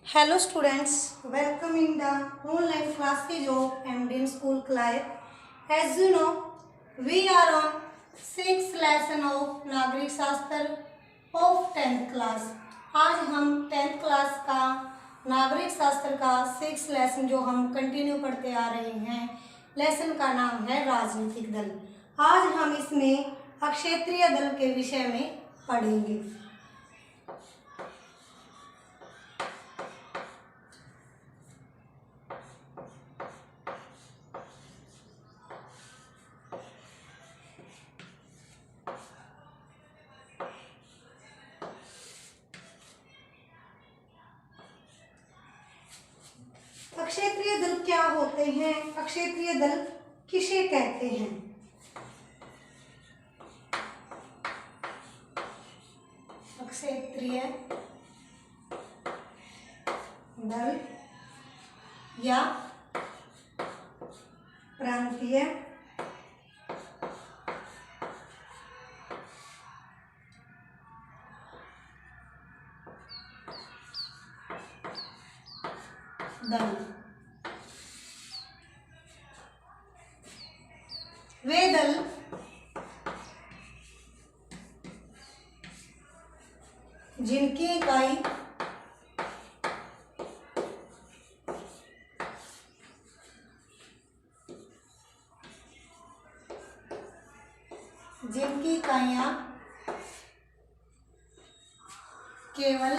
Hello students, welcome in the online classes of MDN School Clive. As you know, we are on 6th lesson of नागरिक शास्त्र of 10th class. आज हम 10th class का नागरिक शास्त्र का 6th lesson जो हम कंटिन्यू पढ़ते आ रहे हैं, लेसन का नाम है राजनीतिक दल। आज हम इसमें अक्षेत्रीय दल के विषय में पढ़ेंगे। अक्षेत्रीय दल क्या होते हैं? अक्षेत्रीय दल किसे कहते हैं? अक्षेत्रीय दल या प्रांतीय दल वे दल जिनकी इकाई जिनकी इकाइयां केवल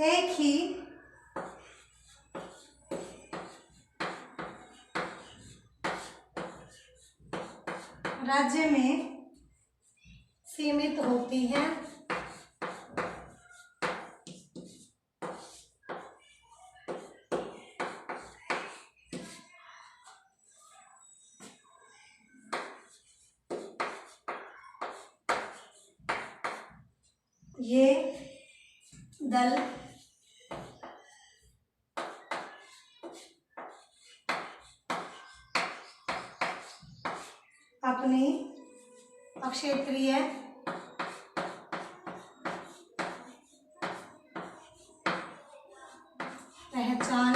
एक ही राज्य में सीमित होती हैं, ये दल अपनी अक्षेत्रीय पहचान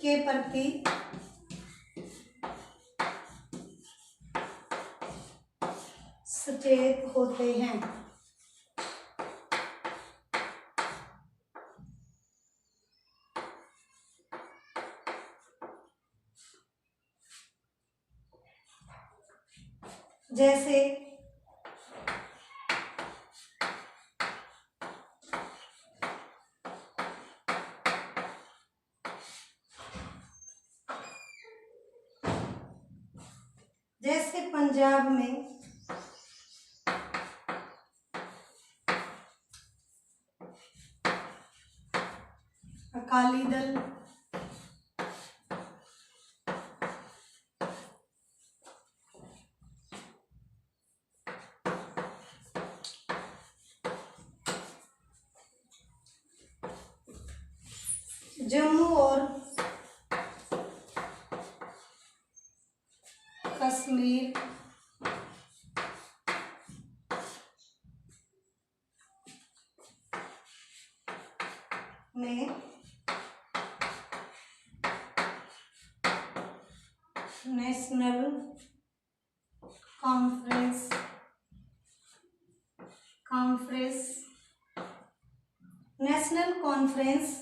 के प्रति सचेत होते हैं। जैसे पंजाब में अकाली दल, जम्मू और कश्मीर में नेशनल कॉन्फ्रेंस नेशनल कॉन्फ्रेंस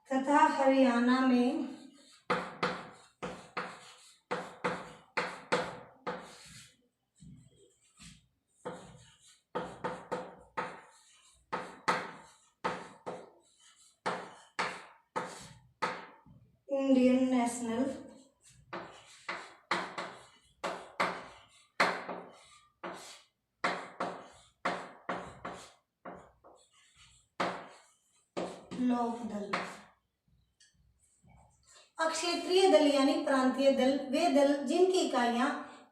तथा हरियाणा में इंडियन नेशनल लोक दल। अक्षेत्रीय क्षेत्रीय दल यानी प्रांतीय दल वे दल जिनकी इकाइयां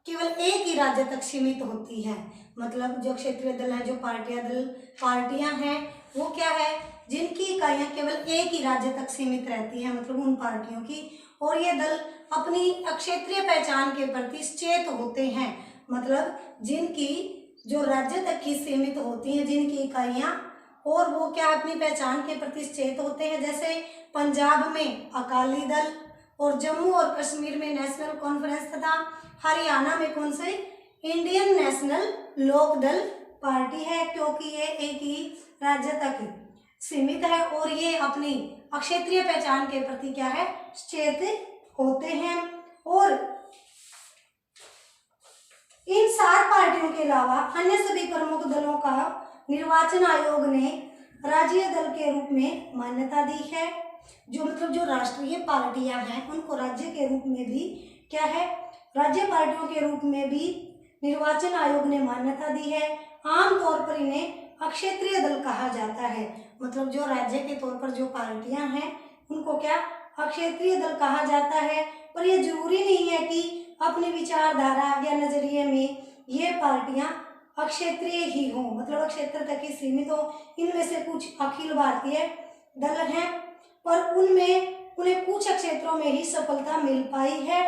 केवल एक ही राज्य तक सीमित होती है। मतलब जो क्षेत्रीय दल है, जो पार्टियां हैं, वो क्या है, जिनकी इकाइयां केवल एक ही राज्य तक सीमित रहती है, मतलब उन पार्टियों की। और ये दल अपनी क्षेत्रीय पहचान के प्रति सचेत होते हैं, मतलब जिनकी जो राज्य तक की सीमित होती हैं जिनकी इकाइयां, और वो क्या अपनी पहचान के प्रति सचेत होते हैं। जैसे पंजाब में अकाली दल, और जम्मू और कश्मीर में नेशनल कॉन्फ्रेंस, तथा हरियाणा में कौन से, इंडियन नेशनल लोक दल पार्टी है, क्योंकि ये एक ही राज्य तक सीमित है और ये अपनी क्षेत्रीय पहचान के प्रति क्या है, सचेत होते हैं। और इन 7 पार्टियों के अलावा अन्य सभी प्रमुख दलों का निर्वाचन आयोग ने राज्य दल के रूप में मान्यता दी है। जो मतलब जो राष्ट्रीय पार्टियां हैं उनको राज्य के रूप में भी क्या है, राज्य पार्टियों के रूप में भी निर्वाचन आयोग ने मान्यता दी है। आमतौर पर इन्हें क्षेत्रीय दल कहा जाता है। मतलब जो राज्य के तौर पर जो पार्टियां हैं उनको क्या, क्षेत्रीय दल कहा जाता है। पर यह जरूरी नहीं है कि अपनी विचारधारा या नजरिए में ये पार्टियां क्षेत्रीय ही हो, मतलब क्षेत्र तक ही सीमित हो। इनमें से कुछ अखिल भारतीय दल हैं, पर उन्हें कुछ क्षेत्रों में ही सफलता मिल पाई है।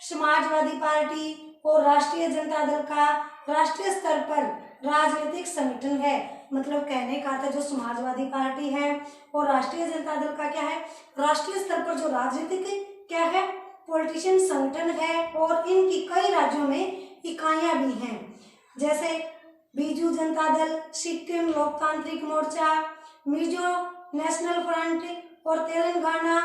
समाजवादी पार्टी और राष्ट्रीय जनता दल का राष्ट्रीय स्तर पर राजनीतिक संगठन है। मतलब कहने का अर्थ, जो समाजवादी पार्टी है और राष्ट्रीय जनता दल का क्या है, राष्ट्रीय स्तर पर जो राजनीतिक क्या है, पॉलिटिशियन संगठन है। और इनकी कई राज्यों में इकाइयां भी हैं, जैसे बीजू जनता दल, सिक्किम लोकतांत्रिक मोर्चा, मिजो नेशनल फ्रंट और तेलंगाना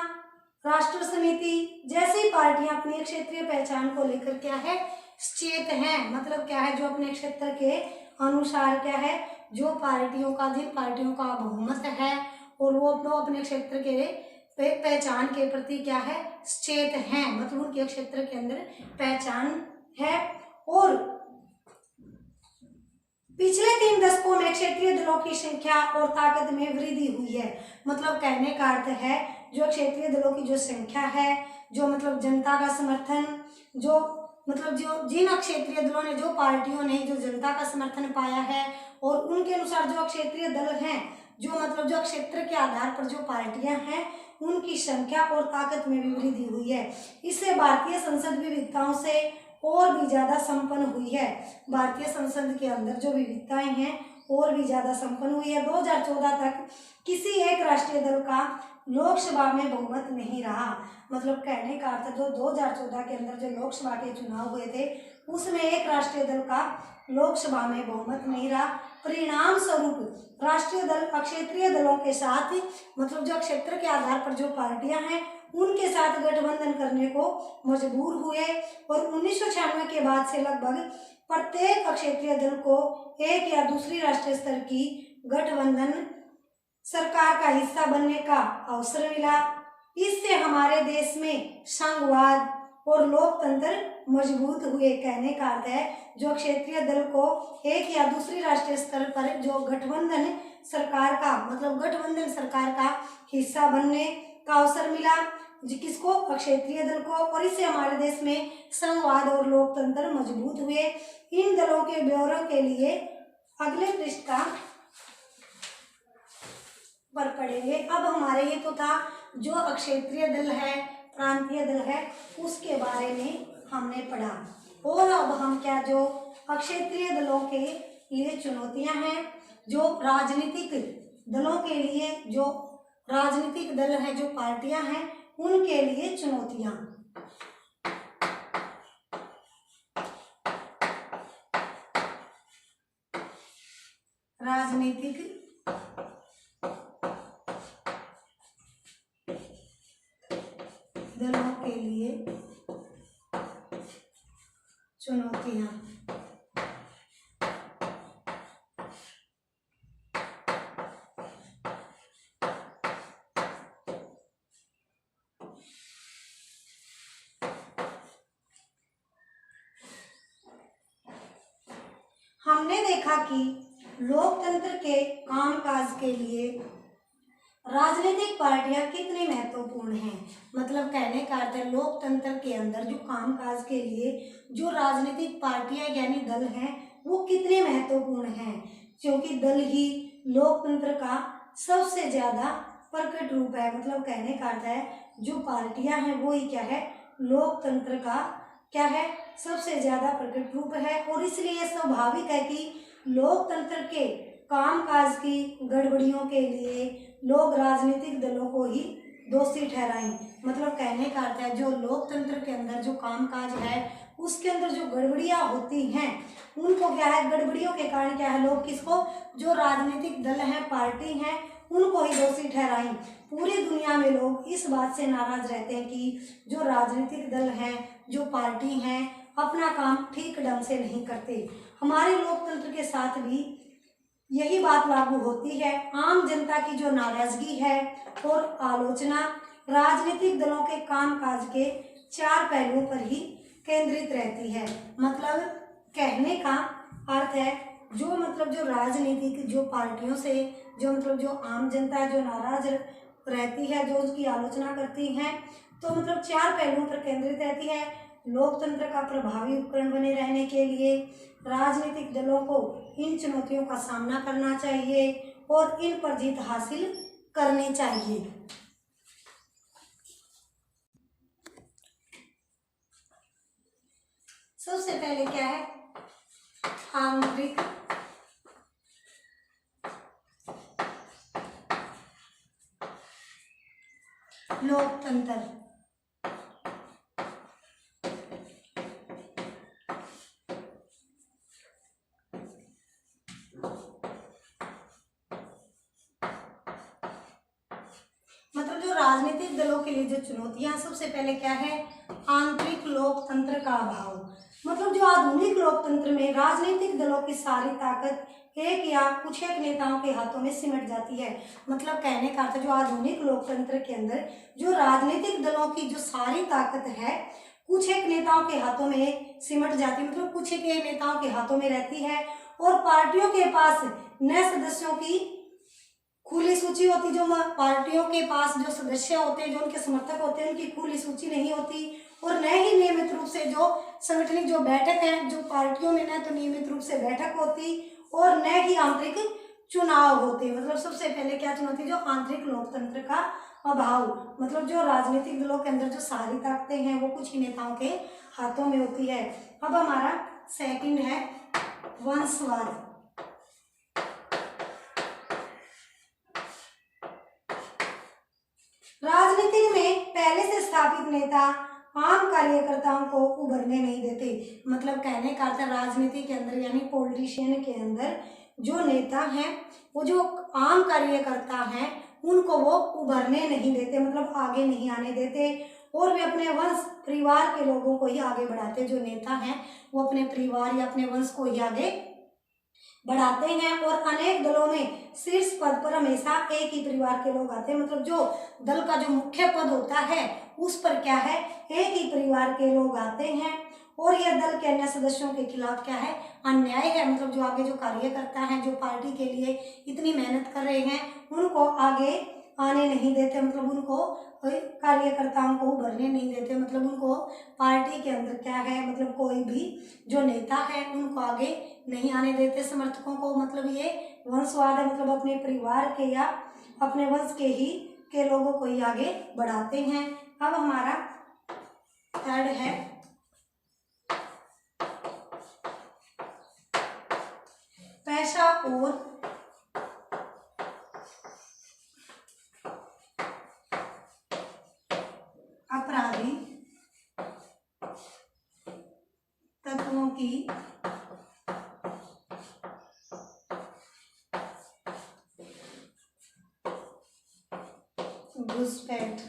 राष्ट्र समिति जैसी पार्टियां अपनी क्षेत्रीय पहचान को लेकर क्या है, सचेत हैं। मतलब क्या है, जो अपने क्षेत्र के अनुसार क्या है, जो पार्टियों का, जिन पार्टियों का बहुमत है और वो अपने क्षेत्र के पहचान के प्रति क्या है, सचेत हैं। मतलब उनके क्षेत्र के अंदर पहचान है। और पिछले 3 दशकों में क्षेत्रीय दलों की संख्या और ताकत में वृद्धि हुई है। मतलब कहने का अर्थ है, जो क्षेत्रीय दलों की जो संख्या है, जो मतलब जनता का समर्थन, जो मतलब जो जिन क्षेत्रीय दलों ने, जो पार्टियों ने जो जनता का समर्थन पाया है, और उनके अनुसार जो क्षेत्रीय दल हैं, जो मतलब जो क्षेत्र के आधार पर जो पार्टियां हैं, उनकी संख्या और ताकत में भी वृद्धि हुई है। इससे भारतीय संसद विविधताओं से और भी ज्यादा संपन्न हुई है। भारतीय संसद के अंदर जो विविधताएं हैं और भी ज्यादा संपन्न हुई है। 2014 तक किसी एक राष्ट्रीय दल का लोकसभा में बहुमत नहीं रहा। मतलब कहने का अर्थ, जो 2014 के अंदर जो लोकसभा के चुनाव हुए थे, उसमें एक राष्ट्रीय दल का लोकसभा में बहुमत नहीं रहा। परिणाम स्वरूप राष्ट्रीय दल क्षेत्रीय दलों के साथ, मतलब जो क्षेत्र के आधार पर जो पार्टियां हैं उनके साथ गठबंधन करने को मजबूर हुए। और 1996 के बाद से लगभग प्रत्येक क्षेत्रीय दल को एक या दूसरी राष्ट्रीय स्तर की गठबंधन सरकार का हिस्सा बनने का अवसर मिला। इससे हमारे देश में संघवाद और लोकतंत्र मजबूत हुए। कहने का अर्थ है, जो क्षेत्रीय दल को एक या दूसरी राष्ट्रीय स्तर पर जो गठबंधन सरकार का, मतलब गठबंधन सरकार का हिस्सा बनने का अवसर मिला, किसको, क्षेत्रीय दल को। और इससे हमारे देश में संघवाद और लोकतंत्र मजबूत हुए। इन दलों के ब्यौरों के लिए अगले पृष्ठ का पर पढ़ेंगे। अब हमारे ये तो था जो क्षेत्रीय दल है, प्रांतीय दल है, उसके बारे में हमने पढ़ा। और अब हम क्या, जो क्षेत्रीय दलों के लिए चुनौतियां हैं, जो राजनीतिक दलों के लिए, जो राजनीतिक दल है, जो पार्टियां हैं, उनके लिए चुनौतियां। राजनीतिक दलों के लिए चुनौतियां। हमने देखा कि लोकतंत्र के कामकाज के लिए राजनीतिक पार्टियां कितनी महत्वपूर्ण हैं? मतलब कहने का अर्थ है लोकतंत्र के अंदर जो कामकाज के लिए जो राजनीतिक पार्टियां यानी दल हैं वो कितने महत्वपूर्ण हैं, क्योंकि दल ही लोकतंत्र का सबसे ज्यादा प्रकट रूप है। मतलब कहने का अर्थ है जो पार्टियां हैं वो ही क्या है, लोकतंत्र का क्या है, सबसे ज्यादा प्रकट रूप है। और इसलिए स्वाभाविक है कि लोकतंत्र के कामकाज की गड़बड़ियों के लिए लोग राजनीतिक दलों को ही दोषी ठहराएं। मतलब कहने का अर्थ है जो लोकतंत्र के अंदर जो कामकाज है उसके अंदर जो गड़बड़ियां होती हैं उनको क्या है, गड़बड़ियों के कारण क्या है, लोग किसको, जो राजनीतिक दल हैं, पार्टी हैं, उनको ही दोषी ठहराएं। पूरी दुनिया में लोग इस बात से नाराज रहते हैं कि जो राजनीतिक दल हैं, जो पार्टी हैं, अपना काम ठीक ढंग से नहीं करते। हमारे लोकतंत्र के साथ भी यही बात लागू होती है। आम जनता की जो नाराजगी है और आलोचना राजनीतिक दलों के कामकाज के 4 पहलुओं पर ही केंद्रित रहती है। मतलब कहने का अर्थ है जो राजनीतिक जो पार्टियों से जो आम जनता जो नाराज रहती है, जो उसकी आलोचना करती हैं, तो 4 पहलुओं पर केंद्रित रहती है। लोकतंत्र का प्रभावी उपकरण बने रहने के लिए राजनीतिक दलों को इन चुनौतियों का सामना करना चाहिए और इन पर जीत हासिल करनी चाहिए। सबसे पहले क्या है, आंतरिक लोकतंत्र। जो राजनीतिक दलों के लिए जो चुनौतियां, सबसे पहले क्या है, आंतरिक लोकतंत्र का अभाव। जो आधुनिक लोकतंत्र में राजनीतिक दलों की सारी ताकत एक या कुछ एक नेताओं के हाथों में सिमट जाती है। मतलब कहने का अर्थ जो आधुनिक लोकतंत्र के अंदर जो राजनीतिक दलों की जो सारी ताकत है कुछ एक नेताओं के हाथों में सिमट जाती है। मतलब कुछ एक नेताओं के हाथों में रहती है और पार्टियों के पास नए सदस्यों की खुली सूची होती, जो पार्टियों के पास जो सदस्य होते हैं, जो उनके समर्थक होते हैं, उनकी खुली सूची नहीं होती। और न ही नियमित रूप से जो संगठनिक जो बैठक है जो पार्टियों में न तो नियमित रूप से बैठक होती और न ही आंतरिक चुनाव होते। सबसे पहले क्या चुनौती, जो आंतरिक लोकतंत्र का अभाव। जो राजनीतिक दलों के अंदर जो सारी ताकतें हैं वो कुछ ही नेताओं के हाथों में होती है। अब हमारा सेकंड है वंशवाद। राजनीति में पहले से स्थापित नेता आम कार्यकर्ताओं को उभरने नहीं देते। मतलब कहने का अर्थ है राजनीति के अंदर यानी पॉलिटिशियन के अंदर जो नेता हैं वो जो आम कार्यकर्ता हैं उनको वो उभरने नहीं देते, मतलब आगे नहीं आने देते और वे अपने वंश परिवार के लोगों को ही आगे बढ़ाते। जो नेता हैं वो अपने परिवार या अपने वंश को ही आगे बढ़ाते हैं और अनेक दलों में शीर्ष पद पर हमेशा एक ही परिवार के लोग आते हैं। जो दल का जो मुख्य पद होता है उस पर क्या है, एक ही परिवार के लोग आते हैं और यह दल के अन्य सदस्यों के खिलाफ क्या है, अन्याय है। जो आगे जो कार्यकर्ता हैं जो पार्टी के लिए इतनी मेहनत कर रहे हैं उनको आगे आने नहीं देते। उनको कार्यकर्ताओं को उभरने नहीं देते। उनको पार्टी के अंदर क्या है, कोई भी जो नेता है उनको आगे नहीं आने देते समर्थकों को। ये वंशवाद है। अपने परिवार के या अपने वंश के लोगों को ही आगे बढ़ाते हैं। अब हमारा थर्ड है पैसा और अपराधी तत्वों की घुसपैठ।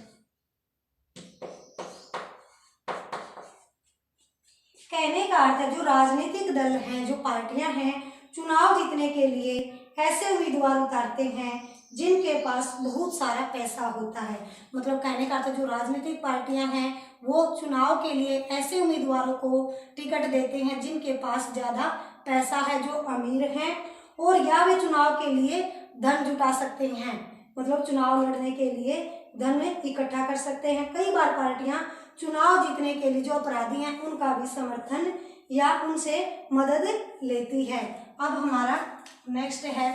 कहने का अर्थ है जो राजनीतिक दल हैं, जो पार्टियां हैं, चुनाव जीतने के लिए ऐसे उम्मीदवार उतारते हैं जिनके पास बहुत सारा पैसा होता है। कहने का अर्थ जो राजनीतिक पार्टियां हैं वो चुनाव के लिए ऐसे उम्मीदवारों को टिकट देते हैं जिनके पास ज़्यादा पैसा है, जो अमीर हैं और या वे चुनाव के लिए धन जुटा सकते हैं। मतलब चुनाव लड़ने के लिए धन इकट्ठा कर सकते हैं। कई बार पार्टियां चुनाव जीतने के लिए जो अपराधी हैं उनका भी समर्थन या उनसे मदद लेती है। अब हमारा नेक्स्ट है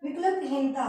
विकल्पहीनता।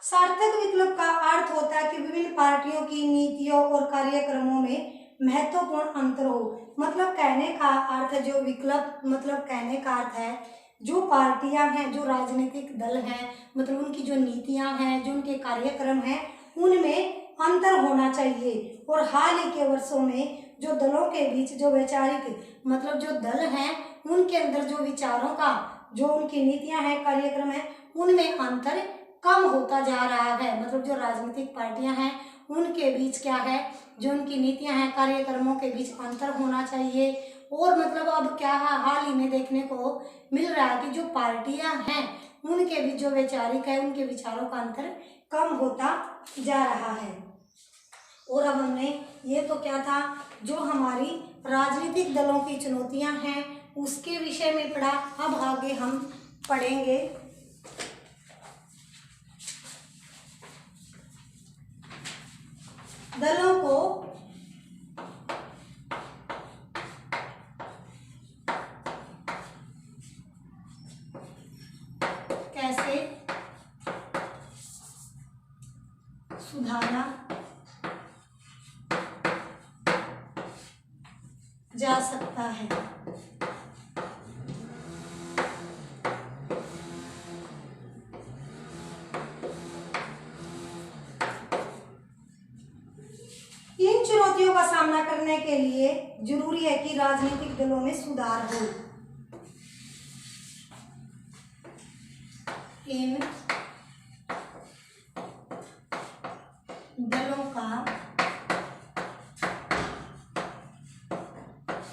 सार्थक विकल्प का अर्थ होता है कि विभिन्न पार्टियों की नीतियों और कार्यक्रमों में महत्वपूर्ण अंतर हो। मतलब कहने का अर्थ है जो विकल्प मतलब कहने का अर्थ है जो पार्टियां हैं, जो राजनीतिक दल हैं, मतलब उनकी जो नीतियां हैं, जो उनके कार्यक्रम हैं, उनमें अंतर होना चाहिए। और हाल ही के वर्षों में जो दलों के बीच जो वैचारिक मतलब जो दल हैं उनके अंदर जो विचारों का जो उनकी नीतियां हैं, कार्यक्रम हैं, उनमें अंतर कम होता जा रहा है। मतलब जो राजनीतिक पार्टियां हैं उनके बीच क्या है, जो उनकी नीतियां हैं, कार्यक्रमों के बीच अंतर होना चाहिए। और मतलब अब क्या है, हाल ही में देखने को मिल रहा है कि जो पार्टियां हैं उनके बीच जो वैचारिक है, उनके विचारों का अंतर कम होता जा रहा है। और अब हमने ये तो क्या था, जो हमारी राजनीतिक दलों की चुनौतियां हैं उसके विषय में पढ़ा। अब आगे हम पढ़ेंगे दलों को कैसे सुधारा जा सकता है। इन चुनौतियों का सामना करने के लिए जरूरी है कि राजनीतिक दलों में सुधार हो। इन दलों का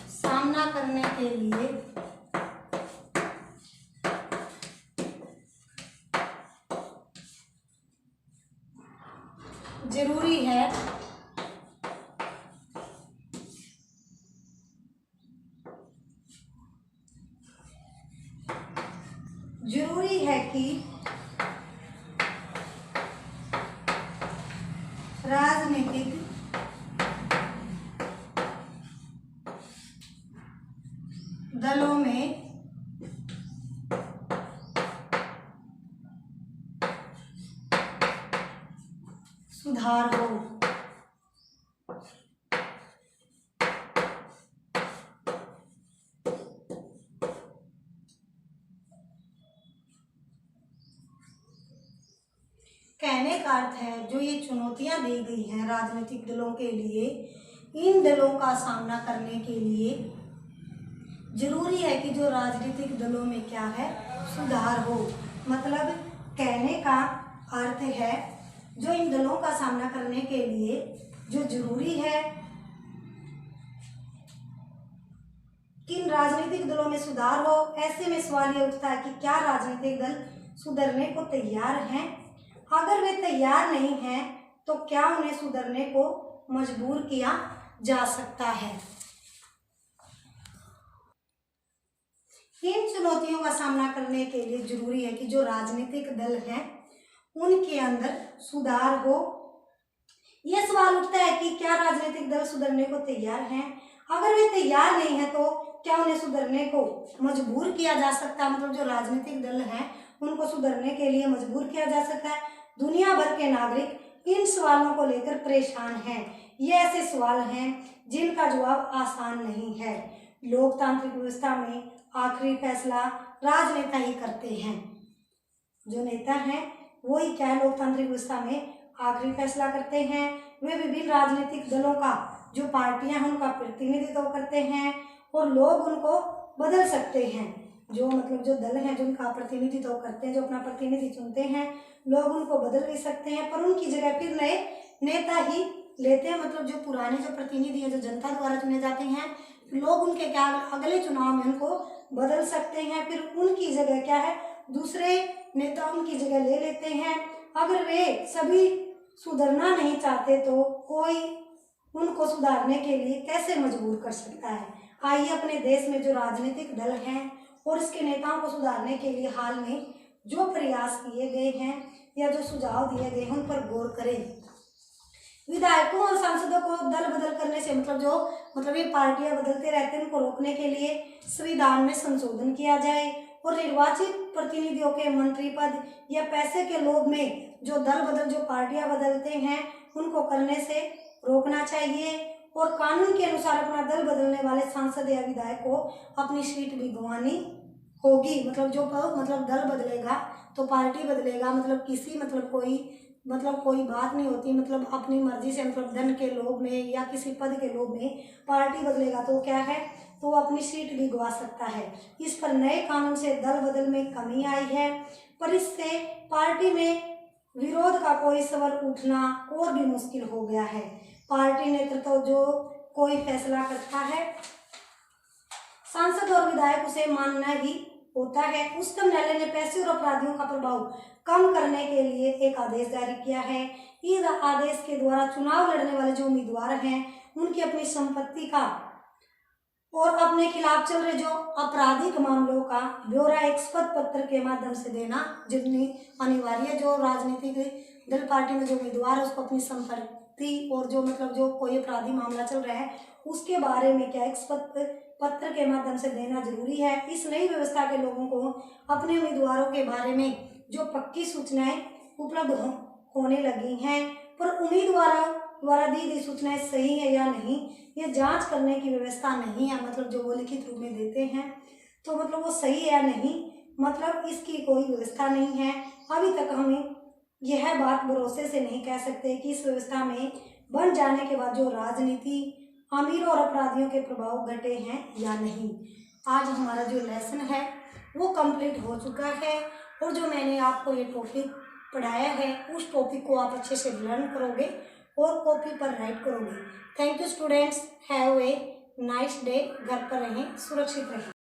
सामना करने के लिए जरूरी है कि राजनीतिक दलों में सुधार हो। कहने का अर्थ है जो ये चुनौतियां दी गई हैं राजनीतिक दलों के लिए, इन दलों का सामना करने के लिए जरूरी है कि जो राजनीतिक दलों में क्या है, सुधार हो। मतलब कहने का अर्थ है जो इन दलों का सामना करने के लिए जो जरूरी है कि इन राजनीतिक दलों में सुधार हो। ऐसे में सवाल ये उठता है कि क्या राजनीतिक दल सुधरने को तैयार हैं? अगर वे तैयार नहीं हैं तो क्या उन्हें सुधरने को मजबूर किया जा सकता है? इन चुनौतियों का सामना करने के लिए जरूरी है कि जो राजनीतिक दल हैं उनके अंदर सुधार हो। यह सवाल उठता है कि क्या राजनीतिक दल सुधरने को तैयार हैं? अगर वे तैयार नहीं है तो क्या उन्हें सुधरने को मजबूर किया जा सकता है? मतलब जो राजनीतिक दल हैं उनको सुधरने के लिए मजबूर किया जा सकता है। दुनिया भर के नागरिक इन सवालों को लेकर परेशान हैं। ये ऐसे सवाल हैं जिनका जवाब आसान नहीं है। लोकतांत्रिक व्यवस्था में आखिरी फैसला राजनेता ही करते हैं। जो नेता हैं वो ही क्या है, लोकतांत्रिक व्यवस्था में आखिरी फैसला करते हैं। वे विभिन्न राजनीतिक दलों का जो पार्टियां हैं उनका प्रतिनिधित्व करते हैं और लोग उनको बदल सकते हैं। जो मतलब जो दल हैं जो उनका प्रतिनिधित्व करते हैं, जो अपना प्रतिनिधि चुनते हैं, लोग उनको बदल भी सकते हैं पर उनकी जगह फिर नए नेता ही लेते हैं। मतलब जो पुराने जो प्रतिनिधि हैं जो जनता द्वारा चुने जाते हैं लोग उनके क्या अगले चुनाव में उनको बदल सकते हैं, फिर उनकी जगह क्या है दूसरे नेता उनकी जगह ले लेते हैं। अगर वे सभी सुधरना नहीं चाहते तो कोई उनको सुधारने के लिए कैसे मजबूर कर सकता है। आइए अपने देश में जो राजनीतिक दल हैं और इसके नेताओं को सुधारने के लिए हाल में जो प्रयास किए गए हैं या जो सुझाव दिए गए हैं उन पर गौर करें। विधायकों और सांसदों को दल बदल करने से मतलब ये पार्टियां बदलते रहते हैं, उनको रोकने के लिए संविधान में संशोधन किया जाए और निर्वाचित प्रतिनिधियों के मंत्री पद या पैसे के लोभ में जो दल बदल जो पार्टियां बदलते हैं उनको करने से रोकना चाहिए। और कानून के अनुसार अपना दल बदलने वाले सांसद या विधायक को अपनी सीट भी गंवानी होगी। मतलब दल बदलेगा तो पार्टी बदलेगा, कोई बात नहीं होती, मतलब अपनी मर्जी से धन के लोभ में या किसी पद के लोभ में पार्टी बदलेगा तो क्या है तो वो अपनी सीट भी गंवा सकता है। इस पर नए कानून से दल बदल में कमी आई है, पर इससे पार्टी में विरोध का कोई सवाल उठना और भी मुश्किल हो गया है। पार्टी नेतृत्व जो कोई फैसला करता है सांसद और विधायक उसे मानना ही होता है। उच्चतम न्यायालय ने पैसे और अपराधियों का प्रभाव कम करने के लिए एक आदेश जारी किया है। इस आदेश के द्वारा चुनाव लड़ने वाले जो उम्मीदवार हैं उनकी अपनी संपत्ति का और अपने खिलाफ चल रहे जो आपराधिक मामलों का ब्यौरा एक शपथ पत्र के माध्यम से देना जितनी अनिवार्य। जो राजनीतिक दल पार्टी में जो उम्मीदवार है उसको अपनी संपत्ति और जो कोई अपराधी मामला चल रहा है उसके बारे में क्या एक शपथ पत्र के माध्यम से देना जरूरी है। इस नई व्यवस्था के लोगों को अपने उम्मीदवारों के बारे में जो पक्की सूचनाएं उपलब्ध होने लगी हैं, पर उम्मीदवारों द्वारा दी गई सूचनाएं सही है या नहीं ये जांच करने की व्यवस्था नहीं है। जो वो लिखित रूप में देते हैं तो वो सही है या नहीं, इसकी कोई व्यवस्था नहीं है। अभी तक हमें यह बात भरोसे से नहीं कह सकते कि इस व्यवस्था में बन जाने के बाद जो राजनीति अमीरों और अपराधियों के प्रभाव घटे हैं या नहीं। आज हमारा जो लेसन है वो कंप्लीट हो चुका है और जो मैंने आपको ये टॉपिक पढ़ाया है उस टॉपिक को आप अच्छे से लर्न करोगे और कॉपी पर राइट करोगे। Thank you students, have a nice day. घर पर रहें, सुरक्षित रहें।